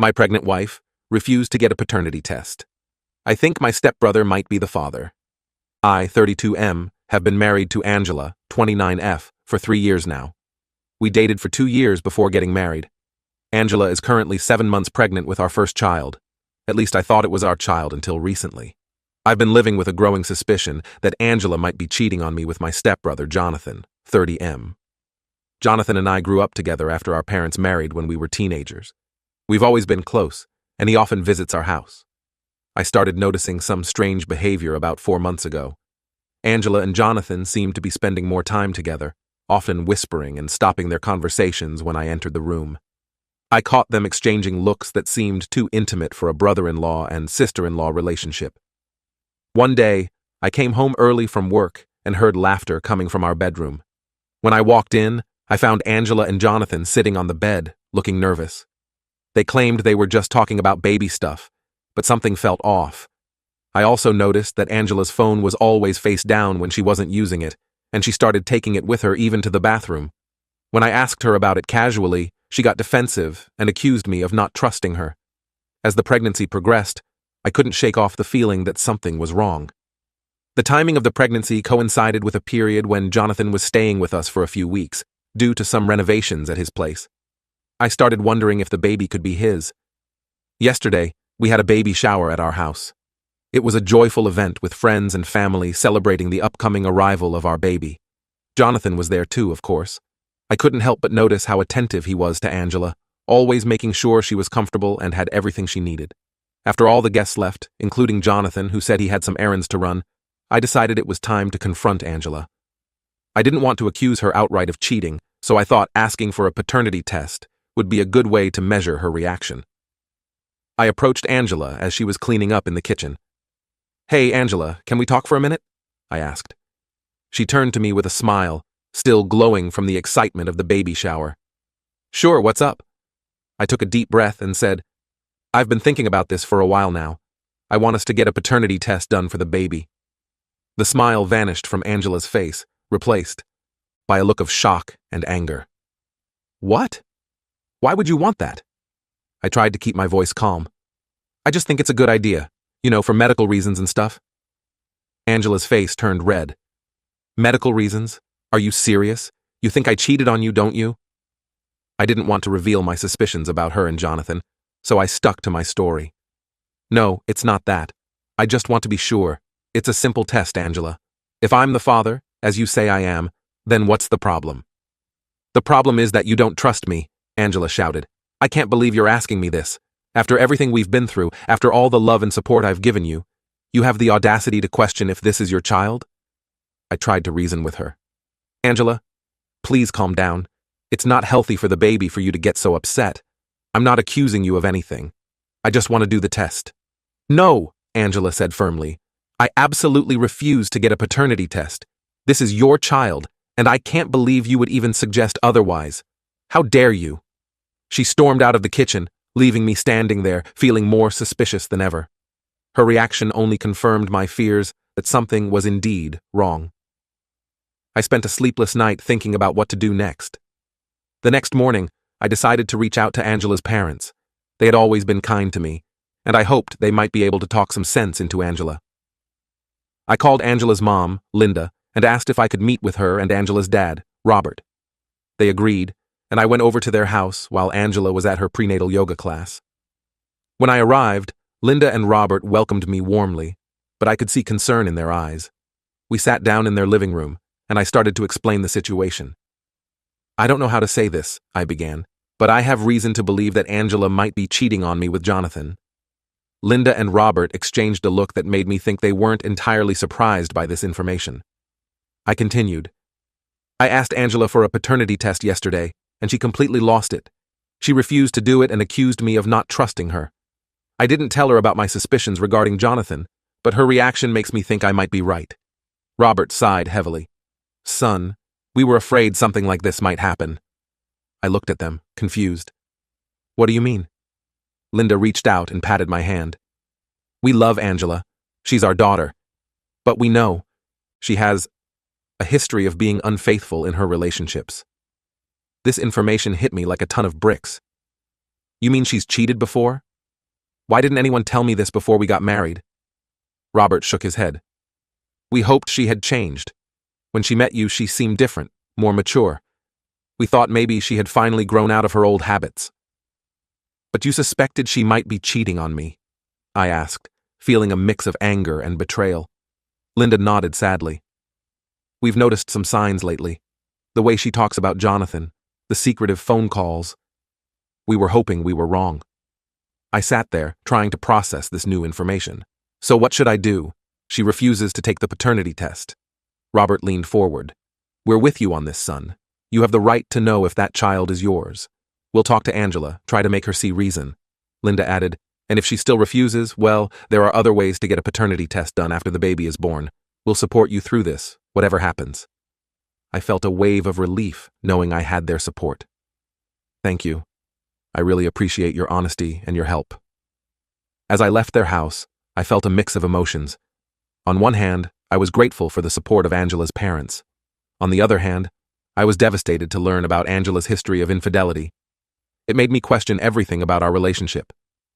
My pregnant wife refused to get a paternity test. I think my stepbrother might be the father. I, 32M, have been married to Angela, 29F, for 3 years now. We dated for 2 years before getting married. Angela is currently 7 months pregnant with our first child. At least I thought it was our child until recently. I've been living with a growing suspicion that Angela might be cheating on me with my stepbrother, Jonathan, 30M. Jonathan and I grew up together after our parents married when we were teenagers. We've always been close, and he often visits our house. I started noticing some strange behavior about 4 months ago. Angela and Jonathan seemed to be spending more time together, often whispering and stopping their conversations when I entered the room. I caught them exchanging looks that seemed too intimate for a brother-in-law and sister-in-law relationship. One day, I came home early from work and heard laughter coming from our bedroom. When I walked in, I found Angela and Jonathan sitting on the bed, looking nervous. They claimed they were just talking about baby stuff, but something felt off. I also noticed that Angela's phone was always face down when she wasn't using it, and she started taking it with her even to the bathroom. When I asked her about it casually, she got defensive and accused me of not trusting her. As the pregnancy progressed, I couldn't shake off the feeling that something was wrong. The timing of the pregnancy coincided with a period when Jonathan was staying with us for a few weeks, due to some renovations at his place. I started wondering if the baby could be his. Yesterday, we had a baby shower at our house. It was a joyful event with friends and family celebrating the upcoming arrival of our baby. Jonathan was there too, of course. I couldn't help but notice how attentive he was to Angela, always making sure she was comfortable and had everything she needed. After all the guests left, including Jonathan, who said he had some errands to run, I decided it was time to confront Angela. I didn't want to accuse her outright of cheating, so I thought asking for a paternity test would be a good way to measure her reaction. I approached Angela as she was cleaning up in the kitchen. "Hey, Angela, can we talk for a minute?" I asked. She turned to me with a smile, still glowing from the excitement of the baby shower. "Sure, what's up?" I took a deep breath and said, "I've been thinking about this for a while now. I want us to get a paternity test done for the baby." The smile vanished from Angela's face, replaced by a look of shock and anger. "What? Why would you want that?" I tried to keep my voice calm. "I just think it's a good idea, for medical reasons and stuff." Angela's face turned red. "Medical reasons? Are you serious? You think I cheated on you, don't you?" I didn't want to reveal my suspicions about her and Jonathan, so I stuck to my story. "No, it's not that. I just want to be sure. It's a simple test, Angela. If I'm the father, as you say I am, then what's the problem?" "The problem is that you don't trust me," Angela shouted. "I can't believe you're asking me this. After everything we've been through, after all the love and support I've given you, you have the audacity to question if this is your child?" I tried to reason with her. "Angela, please calm down. It's not healthy for the baby for you to get so upset. I'm not accusing you of anything. I just want to do the test." "No," Angela said firmly. "I absolutely refuse to get a paternity test. This is your child, and I can't believe you would even suggest otherwise. How dare you?" She stormed out of the kitchen, leaving me standing there, feeling more suspicious than ever. Her reaction only confirmed my fears that something was indeed wrong. I spent a sleepless night thinking about what to do next. The next morning, I decided to reach out to Angela's parents. They had always been kind to me, and I hoped they might be able to talk some sense into Angela. I called Angela's mom, Linda, and asked if I could meet with her and Angela's dad, Robert. They agreed, and I went over to their house while Angela was at her prenatal yoga class. When I arrived, Linda and Robert welcomed me warmly, but I could see concern in their eyes. We sat down in their living room, and I started to explain the situation. "I don't know how to say this," I began, "but I have reason to believe that Angela might be cheating on me with Jonathan." Linda and Robert exchanged a look that made me think they weren't entirely surprised by this information. I continued. "I asked Angela for a paternity test yesterday, and she completely lost it. She refused to do it and accused me of not trusting her. I didn't tell her about my suspicions regarding Jonathan, but her reaction makes me think I might be right." Robert sighed heavily. "Son, we were afraid something like this might happen." I looked at them, confused. "What do you mean?" Linda reached out and patted my hand. "We love Angela. She's our daughter. But we know she has a history of being unfaithful in her relationships." This information hit me like a ton of bricks. You mean she's cheated before? Why didn't anyone tell me this before we got married? Robert shook his head. We hoped she had changed. When she met you, she seemed different, more mature. We thought maybe she had finally grown out of her old habits. But you suspected she might be cheating on me? I asked, feeling a mix of anger and betrayal. Linda nodded sadly. We've noticed some signs lately. The way she talks about Jonathan, the secretive phone calls. We were hoping we were wrong. I sat there, trying to process this new information. So what should I do? She refuses to take the paternity test. Robert leaned forward. We're with you on this, son. You have the right to know if that child is yours. We'll talk to Angela, try to make her see reason. Linda added, and if she still refuses, well, there are other ways to get a paternity test done after the baby is born. We'll support you through this, whatever happens. I felt a wave of relief knowing I had their support. Thank you. I really appreciate your honesty and your help. As I left their house, I felt a mix of emotions. On one hand, I was grateful for the support of Angela's parents. On the other hand, I was devastated to learn about Angela's history of infidelity. It made me question everything about our relationship.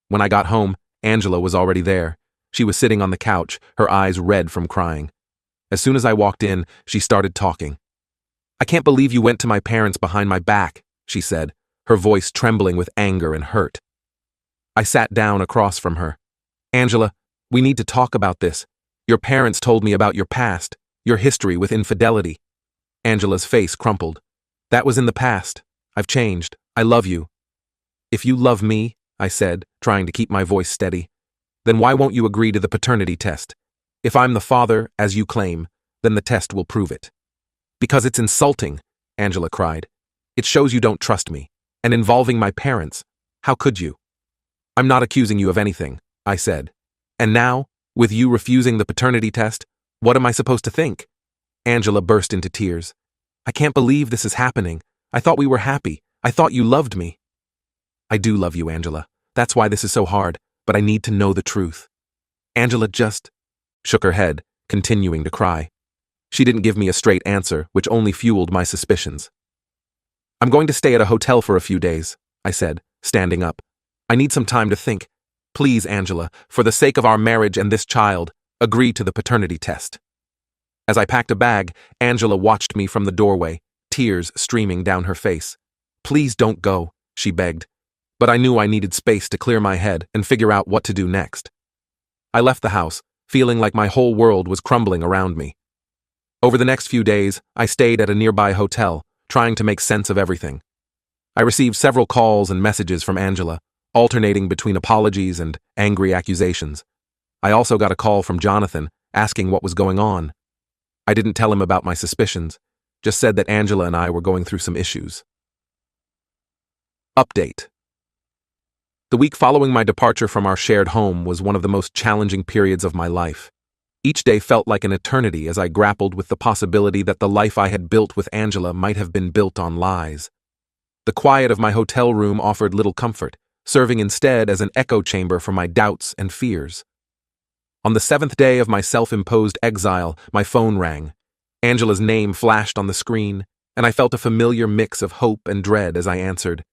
When I got home, Angela was already there. She was sitting on the couch, her eyes red from crying. As soon as I walked in, she started talking. I can't believe you went to my parents behind my back, she said, her voice trembling with anger and hurt. I sat down across from her. Angela, we need to talk about this. Your parents told me about your past, your history with infidelity. Angela's face crumpled. That was in the past. I've changed. I love you. If you love me, I said, trying to keep my voice steady, then why won't you agree to the paternity test? If I'm the father, as you claim, then the test will prove it. Because it's insulting, Angela cried. It shows you don't trust me. And involving my parents, how could you? I'm not accusing you of anything, I said. And now, with you refusing the paternity test, what am I supposed to think? Angela burst into tears. I can't believe this is happening. I thought we were happy. I thought you loved me. I do love you, Angela. That's why this is so hard, but I need to know the truth. Angela just shook her head, continuing to cry. She didn't give me a straight answer, which only fueled my suspicions. I'm going to stay at a hotel for a few days, I said, standing up. I need some time to think. Please, Angela, for the sake of our marriage and this child, agree to the paternity test. As I packed a bag, Angela watched me from the doorway, tears streaming down her face. Please don't go, she begged. But I knew I needed space to clear my head and figure out what to do next. I left the house, feeling like my whole world was crumbling around me. Over the next few days, I stayed at a nearby hotel, trying to make sense of everything. I received several calls and messages from Angela, alternating between apologies and angry accusations. I also got a call from Jonathan, asking what was going on. I didn't tell him about my suspicions, just said that Angela and I were going through some issues. Update. The week following my departure from our shared home was one of the most challenging periods of my life. Each day felt like an eternity as I grappled with the possibility that the life I had built with Angela might have been built on lies. The quiet of my hotel room offered little comfort, serving instead as an echo chamber for my doubts and fears. On the 7th day of my self-imposed exile, my phone rang. Angela's name flashed on the screen, and I felt a familiar mix of hope and dread as I answered.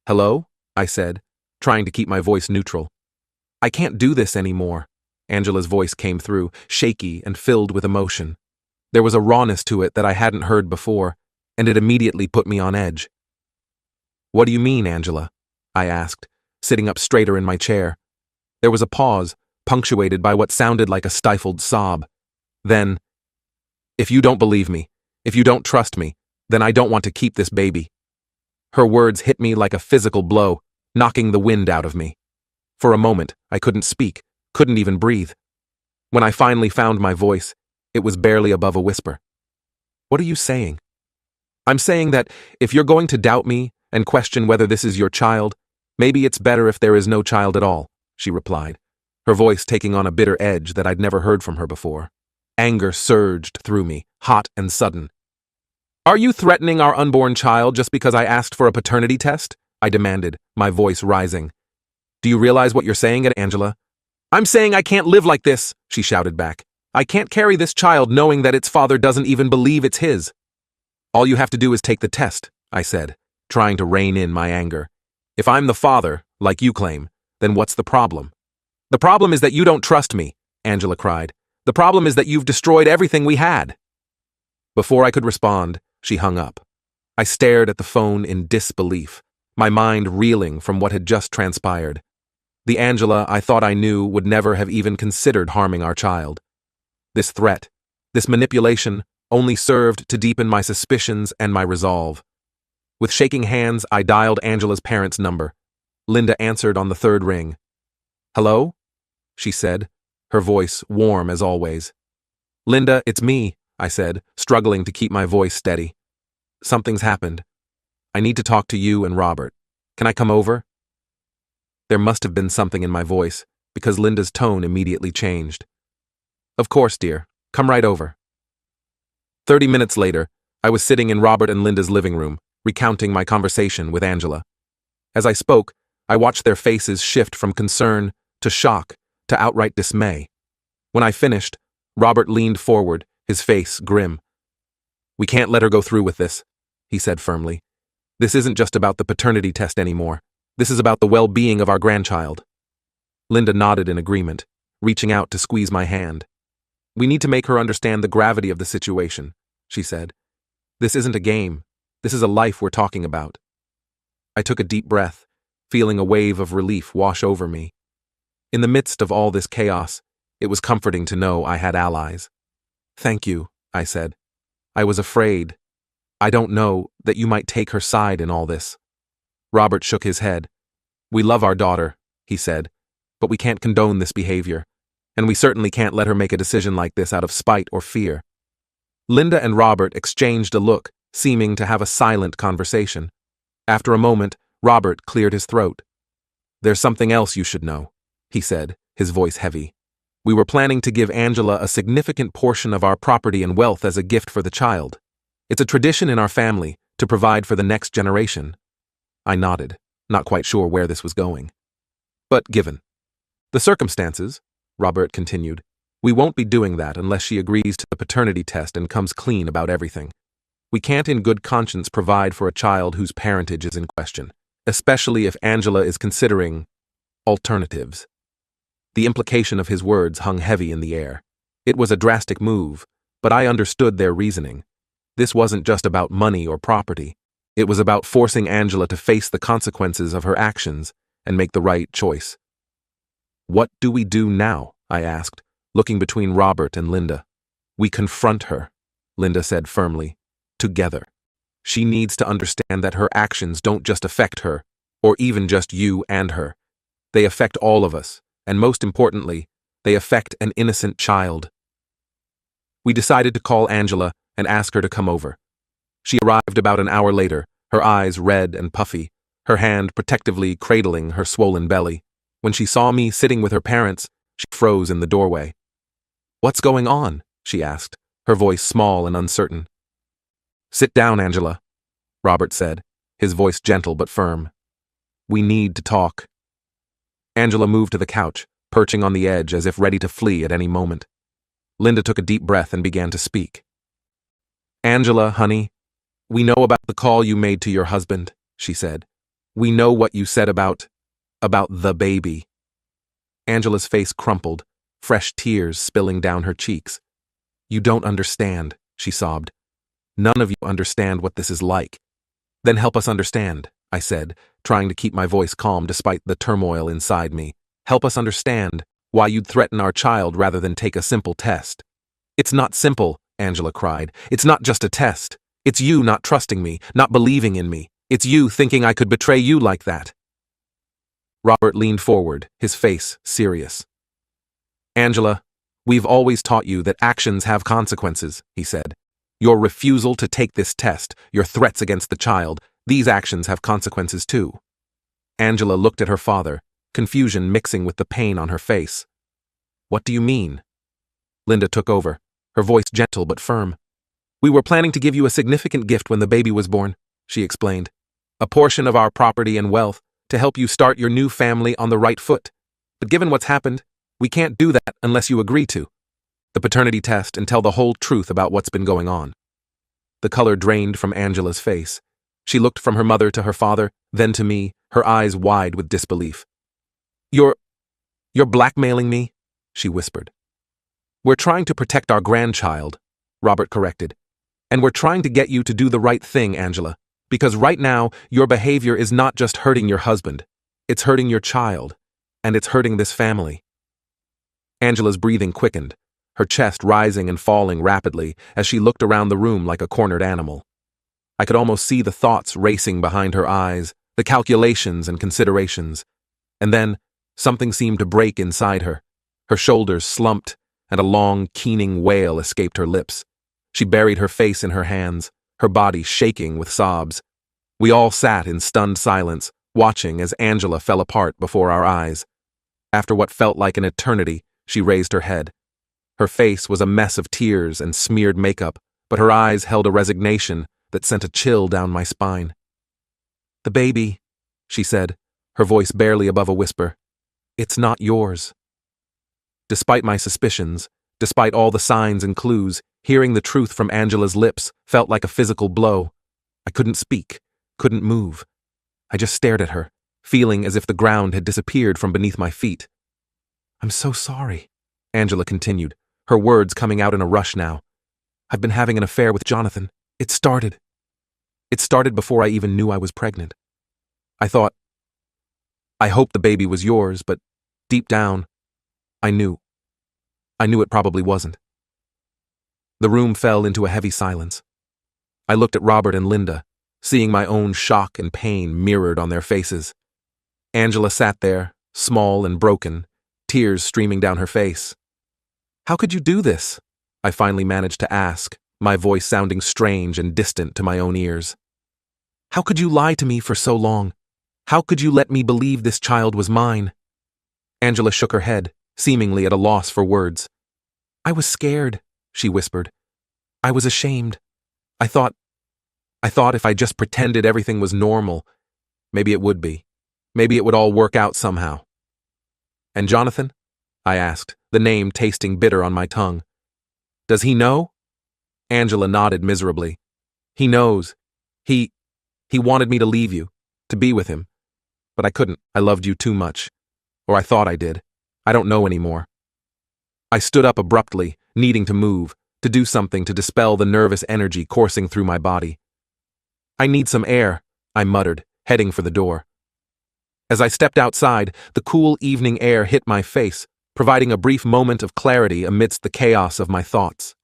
Hello? I said, trying to keep my voice neutral. I can't do this anymore. Angela's voice came through, shaky and filled with emotion. There was a rawness to it that I hadn't heard before, and it immediately put me on edge. What do you mean, Angela? I asked, sitting up straighter in my chair. There was a pause, punctuated by what sounded like a stifled sob. Then, if you don't believe me, if you don't trust me, then I don't want to keep this baby. Her words hit me like a physical blow, knocking the wind out of me. For a moment, I couldn't speak, couldn't even breathe. When I finally found my voice, it was barely above a whisper. What are you saying? I'm saying that if you're going to doubt me and question whether this is your child, maybe it's better if there is no child at all, she replied, her voice taking on a bitter edge that I'd never heard from her before. Anger surged through me, hot and sudden. Are you threatening our unborn child just because I asked for a paternity test? I demanded, my voice rising. Do you realize what you're saying, Angela? I'm saying I can't live like this, she shouted back. I can't carry this child knowing that its father doesn't even believe it's his. All you have to do is take the test, I said, trying to rein in my anger. If I'm the father, Like you claim. Then what's the problem? The problem is that you don't trust me, Angela cried. The problem is that you've destroyed everything we had. Before I could respond, she hung up. I stared at the phone in disbelief, my mind reeling from what had just transpired. The Angela I thought I knew would never have even considered harming our child. This threat, this manipulation, only served to deepen my suspicions and my resolve. With shaking hands, I dialed Angela's parents' number. Linda answered on the third ring. "Hello?" she said, her voice warm as always. "Linda, it's me," I said, struggling to keep my voice steady. "Something's happened. I need to talk to you and Robert. Can I come over?" There must have been something in my voice, because Linda's tone immediately changed. "Of course, dear. Come right over." 30 minutes later, I was sitting in Robert and Linda's living room, recounting my conversation with Angela. As I spoke, I watched their faces shift from concern to shock to outright dismay. When I finished, Robert leaned forward, his face grim. "We can't let her go through with this," he said firmly. "This isn't just about the paternity test anymore. This is about the well-being of our grandchild." Linda nodded in agreement, reaching out to squeeze my hand. "We need to make her understand the gravity of the situation," she said. "This isn't a game. This is a life we're talking about." I took a deep breath, feeling a wave of relief wash over me. In the midst of all this chaos, it was comforting to know I had allies. "Thank you," I said. "I was afraid. I don't know that you might take her side in all this." Robert shook his head. "We love our daughter," he said, "but we can't condone this behavior, and we certainly can't let her make a decision like this out of spite or fear." Linda and Robert exchanged a look, seeming to have a silent conversation. After a moment, Robert cleared his throat. "There's something else you should know," he said, his voice heavy. "We were planning to give Angela a significant portion of our property and wealth as a gift for the child. It's a tradition in our family to provide for the next generation." I nodded, not quite sure where this was going. "But given the circumstances," Robert continued, "we won't be doing that unless she agrees to the paternity test and comes clean about everything. We can't in good conscience provide for a child whose parentage is in question, especially if Angela is considering alternatives." The implication of his words hung heavy in the air. It was a drastic move, but I understood their reasoning. This wasn't just about money or property. It was about forcing Angela to face the consequences of her actions and make the right choice. "What do we do now?" I asked, looking between Robert and Linda. "We confront her," Linda said firmly. "Together. She needs to understand that her actions don't just affect her, or even just you and her. They affect all of us, and most importantly, they affect an innocent child." We decided to call Angela and ask her to come over. She arrived about an hour later, her eyes red and puffy, her hand protectively cradling her swollen belly. When she saw me sitting with her parents, she froze in the doorway. "What's going on?" she asked, her voice small and uncertain. "Sit down, Angela," Robert said, his voice gentle but firm. "We need to talk." Angela moved to the couch, perching on the edge as if ready to flee at any moment. Linda took a deep breath and began to speak. "Angela, honey, we know about the call you made to your husband," she said. "We know what you said about the baby." Angela's face crumpled, fresh tears spilling down her cheeks. "You don't understand," she sobbed. "None of you understand what this is like." "Then help us understand," I said, trying to keep my voice calm despite the turmoil inside me. "Help us understand why you'd threaten our child rather than take a simple test." "It's not simple," Angela cried. "It's not just a test. It's you not trusting me, not believing in me. It's you thinking I could betray you like that." Robert leaned forward, his face serious. "Angela, we've always taught you that actions have consequences," he said. "Your refusal to take this test, your threats against the child, these actions have consequences too." Angela looked at her father, confusion mixing with the pain on her face. "What do you mean?" Linda took over, her voice gentle but firm. "We were planning to give you a significant gift when the baby was born," she explained. "A portion of our property and wealth to help you start your new family on the right foot. But given what's happened, we can't do that unless you agree to the paternity test and tell the whole truth about what's been going on." The color drained from Angela's face. She looked from her mother to her father, then to me, her eyes wide with disbelief. You're blackmailing me? She whispered. We're trying to protect our grandchild, Robert corrected. And we're trying to get you to do the right thing, Angela, because right now your behavior is not just hurting your husband, it's hurting your child, and it's hurting this family. Angela's breathing quickened, her chest rising and falling rapidly as she looked around the room like a cornered animal. I could almost see the thoughts racing behind her eyes, the calculations and considerations. And then, something seemed to break inside her. Her shoulders slumped, and a long, keening wail escaped her lips. She buried her face in her hands, her body shaking with sobs. We all sat in stunned silence, watching as Angela fell apart before our eyes. After what felt like an eternity, she raised her head. Her face was a mess of tears and smeared makeup, but her eyes held a resignation that sent a chill down my spine. "The baby," she said, her voice barely above a whisper. "It's not yours." Despite my suspicions, despite all the signs and clues, hearing the truth from Angela's lips felt like a physical blow. I couldn't speak, couldn't move. I just stared at her, feeling as if the ground had disappeared from beneath my feet. "I'm so sorry," Angela continued, her words coming out in a rush now. "I've been having an affair with Jonathan. It started before I even knew I was pregnant. I hoped the baby was yours, but deep down, I knew it probably wasn't." The room fell into a heavy silence. I looked at Robert and Linda, seeing my own shock and pain mirrored on their faces. Angela sat there, small and broken, tears streaming down her face. "How could you do this?" I finally managed to ask, my voice sounding strange and distant to my own ears. "How could you lie to me for so long? How could you let me believe this child was mine?" Angela shook her head, seemingly at a loss for words. "I was scared," she whispered. "I was ashamed. I thought if I just pretended everything was normal, maybe it would be. Maybe it would all work out somehow." "And Jonathan?" I asked, the name tasting bitter on my tongue. "Does he know?" Angela nodded miserably. "He knows. He wanted me to leave you, to be with him. But I couldn't. I loved you too much. Or I thought I did. I don't know anymore." I stood up abruptly, needing to move, to do something to dispel the nervous energy coursing through my body. "I need some air," I muttered, heading for the door. As I stepped outside, the cool evening air hit my face, providing a brief moment of clarity amidst the chaos of my thoughts.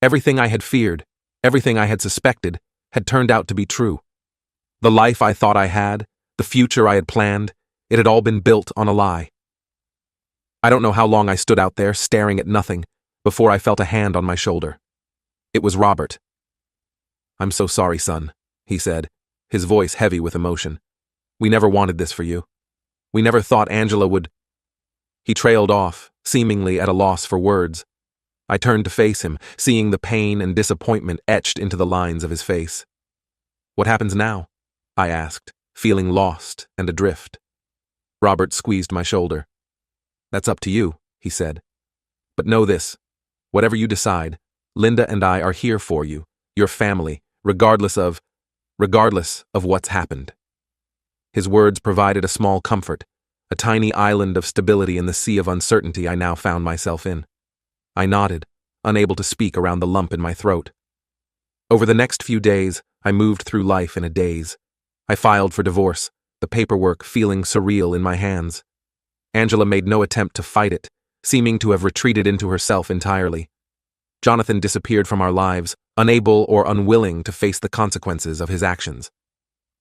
Everything I had feared, everything I had suspected, had turned out to be true. The life I thought I had, the future I had planned, it had all been built on a lie. I don't know how long I stood out there, staring at nothing, before I felt a hand on my shoulder. It was Robert. "I'm so sorry, son," he said, his voice heavy with emotion. "We never wanted this for you. We never thought Angela would—" He trailed off, seemingly at a loss for words. I turned to face him, seeing the pain and disappointment etched into the lines of his face. "What happens now?" I asked, feeling lost and adrift. Robert squeezed my shoulder. "That's up to you," he said. "But know this, whatever you decide, Linda and I are here for you, your family, regardless of what's happened." His words provided a small comfort, a tiny island of stability in the sea of uncertainty I now found myself in. I nodded, unable to speak around the lump in my throat. Over the next few days, I moved through life in a daze. I filed for divorce, the paperwork feeling surreal in my hands. Angela made no attempt to fight it, seeming to have retreated into herself entirely. Jonathan disappeared from our lives, unable or unwilling to face the consequences of his actions.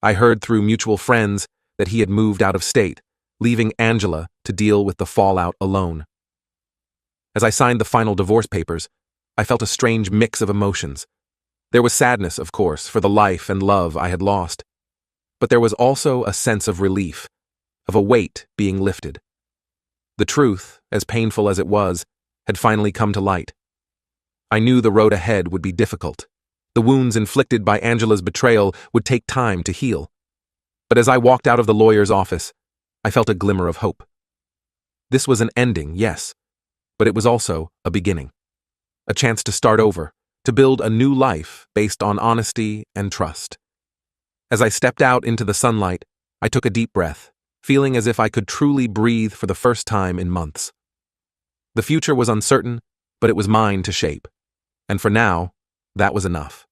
I heard through mutual friends that he had moved out of state, leaving Angela to deal with the fallout alone. As I signed the final divorce papers, I felt a strange mix of emotions. There was sadness, of course, for the life and love I had lost. But there was also a sense of relief, of a weight being lifted. The truth, as painful as it was, had finally come to light. I knew the road ahead would be difficult. The wounds inflicted by Angela's betrayal would take time to heal. But as I walked out of the lawyer's office, I felt a glimmer of hope. This was an ending, yes, but it was also a beginning. A chance to start over, to build a new life based on honesty and trust. As I stepped out into the sunlight, I took a deep breath, feeling as if I could truly breathe for the first time in months. The future was uncertain, but it was mine to shape. And for now, that was enough.